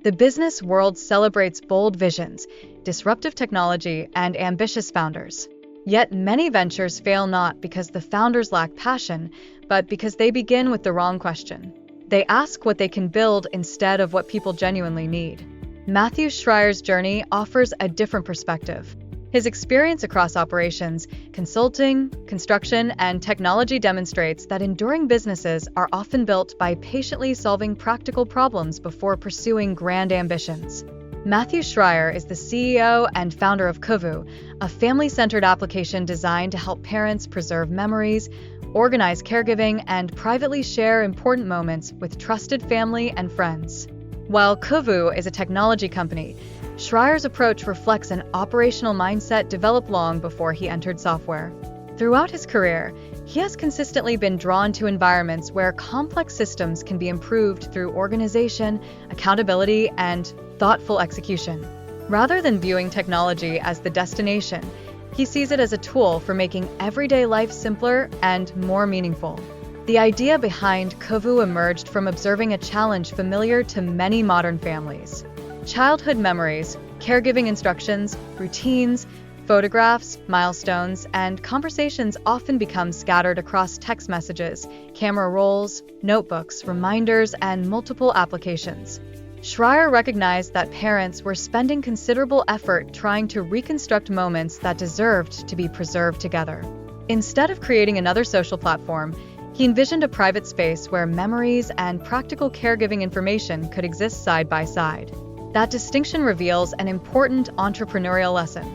The business world celebrates bold visions, disruptive technology, and ambitious founders. Yet many ventures fail not because the founders lack passion, but because they begin with the wrong question. They ask what they can build instead of what people genuinely need. Matthew Schreier's journey offers a different perspective. His experience across operations, consulting, construction, and technology demonstrates that enduring businesses are often built by patiently solving practical problems before pursuing grand ambitions. Matthew Schreier is the CEO and founder of Kuvoo, a family-centered application designed to help parents preserve memories, organize caregiving, and privately share important moments with trusted family and friends. While Kuvoo is a technology company, Schreier's approach reflects an operational mindset developed long before he entered software. Throughout his career, he has consistently been drawn to environments where complex systems can be improved through organization, accountability, and thoughtful execution. Rather than viewing technology as the destination, he sees it as a tool for making everyday life simpler and more meaningful. The idea behind Kuvoo emerged from observing a challenge familiar to many modern families. Childhood memories, caregiving instructions, routines, photographs, milestones, and conversations often become scattered across text messages, camera rolls, notebooks, reminders, and multiple applications. Schreier recognized that parents were spending considerable effort trying to reconstruct moments that deserved to be preserved together. Instead of creating another social platform, he envisioned a private space where memories and practical caregiving information could exist side by side. That distinction reveals an important entrepreneurial lesson.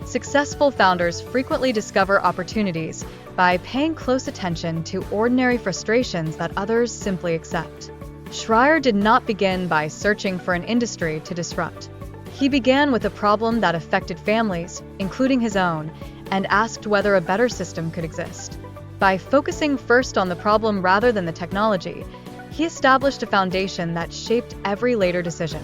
Successful founders frequently discover opportunities by paying close attention to ordinary frustrations that others simply accept. Schreier did not begin by searching for an industry to disrupt. He began with a problem that affected families, including his own, and asked whether a better system could exist. By focusing first on the problem rather than the technology, he established a foundation that shaped every later decision.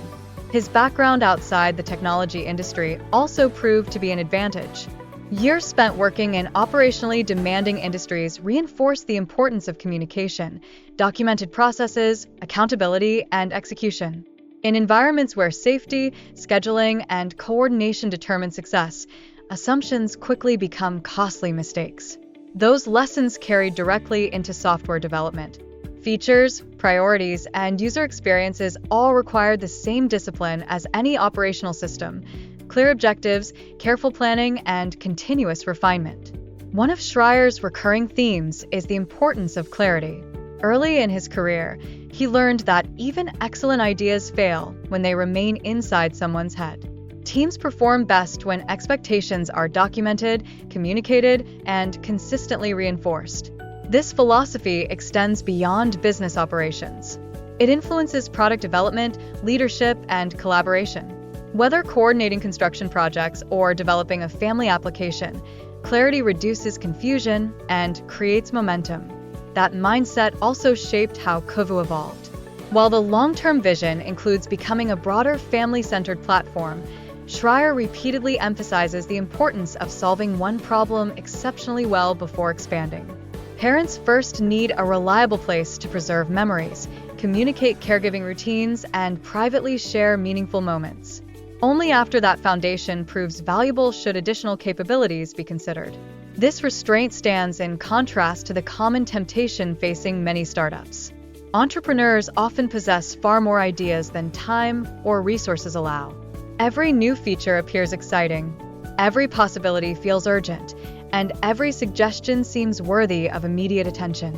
His background outside the technology industry also proved to be an advantage. Years spent working in operationally demanding industries reinforced the importance of communication, documented processes, accountability, and execution. In environments where safety, scheduling, and coordination determine success, assumptions quickly become costly mistakes. Those lessons carried directly into software development. Features, priorities, and user experiences all required the same discipline as any operational system: clear objectives, careful planning, and continuous refinement. One of Schreier's recurring themes is the importance of clarity. Early in his career, he learned that even excellent ideas fail when they remain inside someone's head. Teams perform best when expectations are documented, communicated, and consistently reinforced. This philosophy extends beyond business operations. It influences product development, leadership, and collaboration. Whether coordinating construction projects or developing a family application, clarity reduces confusion and creates momentum. That mindset also shaped how Kuvoo evolved. While the long-term vision includes becoming a broader family-centered platform, Schreier repeatedly emphasizes the importance of solving one problem exceptionally well before expanding. Parents first need a reliable place to preserve memories, communicate caregiving routines, and privately share meaningful moments. Only after that foundation proves valuable should additional capabilities be considered. This restraint stands in contrast to the common temptation facing many startups. Entrepreneurs often possess far more ideas than time or resources allow. Every new feature appears exciting, every possibility feels urgent, and every suggestion seems worthy of immediate attention.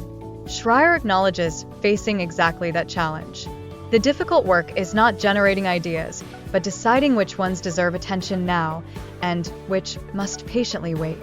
Schreier acknowledges facing exactly that challenge. The difficult work is not generating ideas, but deciding which ones deserve attention now and which must patiently wait.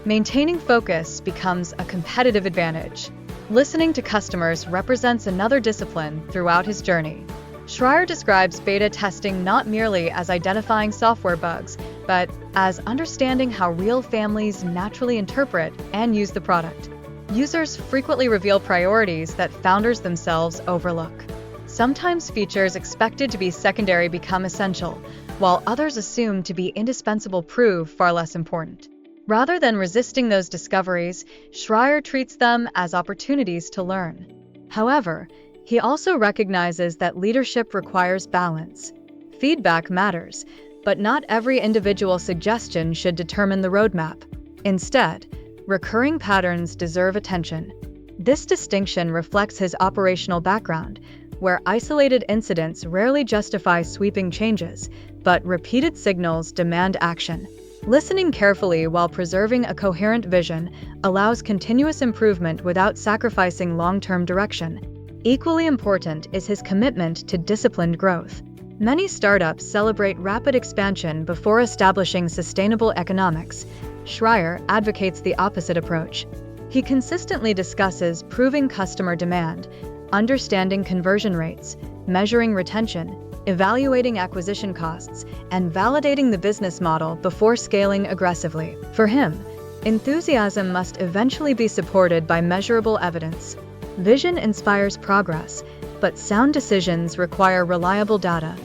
Maintaining focus becomes a competitive advantage. Listening to customers represents another discipline throughout his journey. Schreier describes beta testing not merely as identifying software bugs, but as understanding how real families naturally interpret and use the product. Users frequently reveal priorities that founders themselves overlook. Sometimes features expected to be secondary become essential, while others assumed to be indispensable prove far less important. Rather than resisting those discoveries, Schreier treats them as opportunities to learn. However, he also recognizes that leadership requires balance. Feedback matters, but not every individual suggestion should determine the roadmap. Instead, recurring patterns deserve attention. This distinction reflects his operational background, where isolated incidents rarely justify sweeping changes, but repeated signals demand action. Listening carefully while preserving a coherent vision allows continuous improvement without sacrificing long-term direction. Equally important is his commitment to disciplined growth. Many startups celebrate rapid expansion before establishing sustainable economics. Schreier advocates the opposite approach. He consistently discusses proving customer demand, understanding conversion rates, measuring retention, evaluating acquisition costs, and validating the business model before scaling aggressively. For him, enthusiasm must eventually be supported by measurable evidence. Vision inspires progress, but sound decisions require reliable data.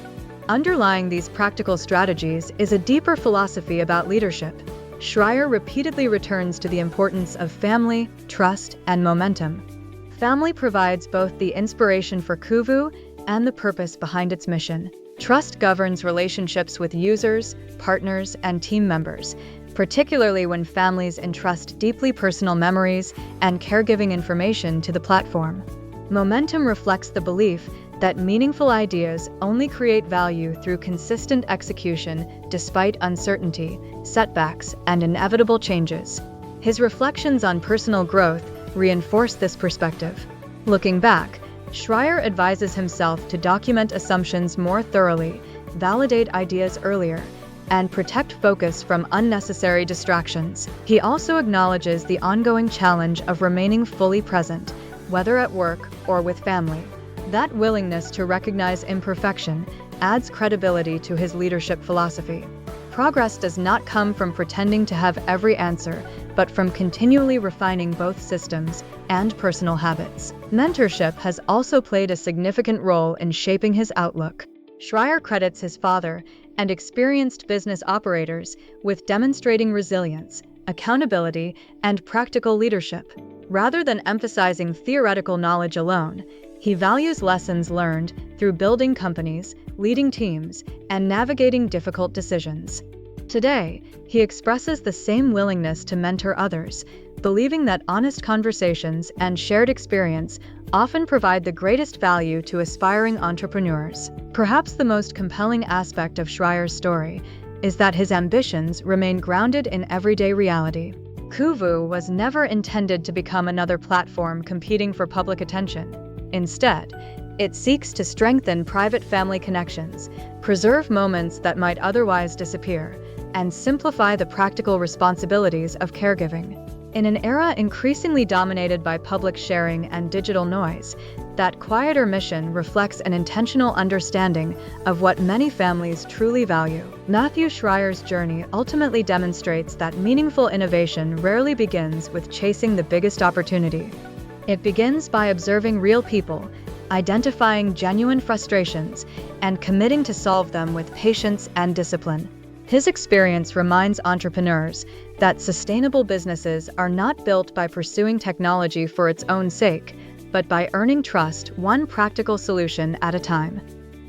Underlying these practical strategies is a deeper philosophy about leadership. Schreier repeatedly returns to the importance of family, trust, and momentum. Family provides both the inspiration for Kuvoo and the purpose behind its mission. Trust governs relationships with users, partners, and team members, particularly when families entrust deeply personal memories and caregiving information to the platform. Momentum reflects the belief that meaningful ideas only create value through consistent execution despite uncertainty, setbacks, and inevitable changes. His reflections on personal growth reinforce this perspective. Looking back, Schreier advises himself to document assumptions more thoroughly, validate ideas earlier, and protect focus from unnecessary distractions. He also acknowledges the ongoing challenge of remaining fully present, whether at work or with family. That willingness to recognize imperfection adds credibility to his leadership philosophy. Progress does not come from pretending to have every answer, but from continually refining both systems and personal habits. Mentorship has also played a significant role in shaping his outlook. Schreier credits his father and experienced business operators with demonstrating resilience, accountability, and practical leadership. Rather than emphasizing theoretical knowledge alone, he values lessons learned through building companies, leading teams, and navigating difficult decisions. Today, he expresses the same willingness to mentor others, believing that honest conversations and shared experience often provide the greatest value to aspiring entrepreneurs. Perhaps the most compelling aspect of Schreier's story is that his ambitions remain grounded in everyday reality. Kuvoo was never intended to become another platform competing for public attention. Instead, it seeks to strengthen private family connections, preserve moments that might otherwise disappear, and simplify the practical responsibilities of caregiving. In an era increasingly dominated by public sharing and digital noise, that quieter mission reflects an intentional understanding of what many families truly value. Matthew Schreier's journey ultimately demonstrates that meaningful innovation rarely begins with chasing the biggest opportunity. It begins by observing real people, identifying genuine frustrations, and committing to solve them with patience and discipline. His experience reminds entrepreneurs that sustainable businesses are not built by pursuing technology for its own sake, but by earning trust one practical solution at a time.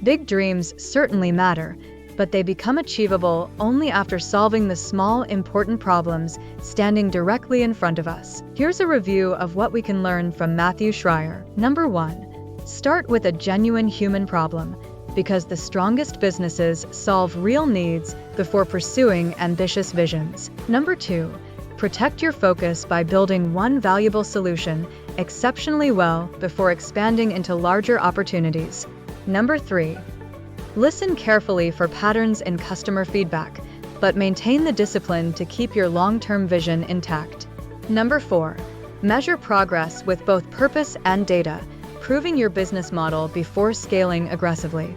Big dreams certainly matter, but they become achievable only after solving the small, important problems standing directly in front of us. Here's a review of what we can learn from Matthew Schreier. Number 1. Start with a genuine human problem, because the strongest businesses solve real needs before pursuing ambitious visions. Number 2. Protect your focus by building one valuable solution exceptionally well before expanding into larger opportunities. Number 3. Listen carefully for patterns in customer feedback, but maintain the discipline to keep your long-term vision intact. Number 4. Measure progress with both purpose and data, proving your business model before scaling aggressively.